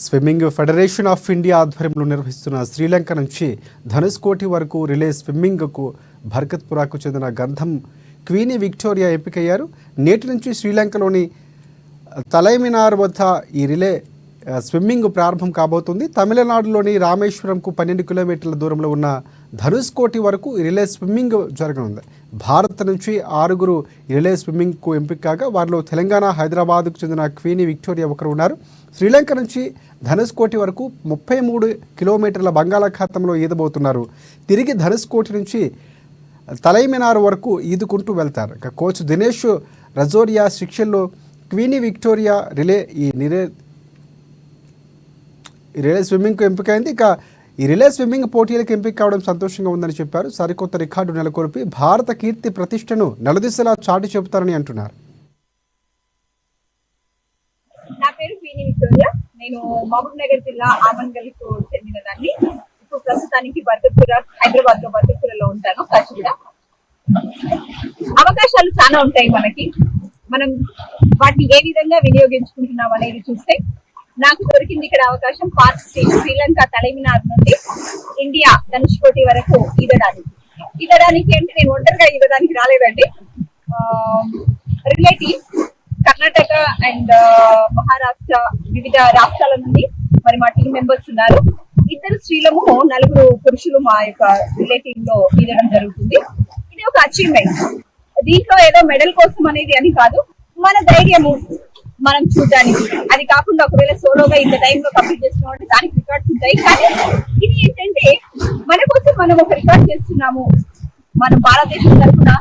Swimming federation of India ఆధ్వర్యంలో నిర్వహిస్తున్న శ్రీలంక నుంచి ధనుష్కోటి వరకు రిలే స్విమ్మింగ్కు బర్కత్పురాకు చెందిన గంధం క్వీనీ విక్టోరియా ఎంపికయ్యారు. నేటి నుంచి శ్రీలంకలోని తలైమినార్ వద్ద ఈ రిలే స్విమ్మింగ్ ప్రారంభం కాబోతుంది. తమిళనాడులోని రామేశ్వరంకు 12 కిలోమీటర్ల దూరంలో ఉన్న ధనుష్కోటి వరకు ఈ రిలే స్విమ్మింగ్ జరగనుంది. భారత్ నుంచి 6 ఈ రిలే స్విమ్మింగ్కు ఎంపిక కాగా వారిలో తెలంగాణ, హైదరాబాద్కు చెందిన క్వీనీ విక్టోరియా ఒకరు ఉన్నారు. శ్రీలంక నుంచి ధనుష్కోటి వరకు 33 కిలోమీటర్ల బంగాళాఖాతంలో ఈదబోతున్నారు. తిరిగి ధనుష్కోటి నుంచి తలైమినార్ వరకు ఈదుకుంటూ వెళ్తారు. ఇక కోచ్ దినేష్ రజోరియా శిక్షణలో క్వీనీ విక్టోరియా ఈ రిలే స్విమ్మింగ్కు ఎంపికైంది. ఇక ఈ రిలే స్విమ్మింగ్ పోటీలకు ఎంపిక కావడం సంతోషంగా ఉందని చెప్పారు. సరికొత్త రికార్డు నెలకొల్పి భారత కీర్తి ప్రతిష్టను నలుదిశలా చాటి చెబుతారని అంటున్నారు. నా పేరు క్వీనీ విక్టోరియా. నేను మహబూబ్ నగర్ జిల్లా ఆమన్గల్కు చెందిన దాన్ని. ఇప్పుడు ప్రస్తుతానికి బర్కత్పుర, హైదరాబాద్ లో బర్కత్పురలో ఉంటాను. కూడా అవకాశాలు చాలా ఉంటాయి మనకి. మనం వాటిని ఏ విధంగా వినియోగించుకుంటున్నాం అనేది చూస్తే నాకు దొరికింది ఇక్కడ అవకాశం పార్క్ స్టేట్ శ్రీలంక తలైమినార్ నుండి ఇండియా ధనుష్కోటి వరకు ఈదడానికి అంటే నేను ఒంటరిగా ఈదడానికి రాలేదండి. రిలేటివ్ కర్ణాటక అండ్ మహారాష్ట్ర వివిధ రాష్ట్రాల నుండి మరి మా టీం మెంబర్స్ ఉన్నారు. 2 స్త్రీలము, 4 పురుషులు మా యొక్క రిలేటివ్ లో ఈదడం జరుగుతుంది. ఇది ఒక అచీవ్మెంట్. దీంట్లో ఏదో మెడల్ కోసం అనేది అని కాదు, మన ధైర్యము మనం చూడడానికి. అది కాకుండా ఒకవేళ సోలోగా ఇంత టైంలో కంప్లీట్ చేస్తున్నామంటే దానికి రికార్డ్స్ ఉంటాయి. కానీ ఇది ఏంటంటే మన కోసం మనం ఒక రికార్డ్ చేస్తున్నాము. మనం భారతదేశం తరఫున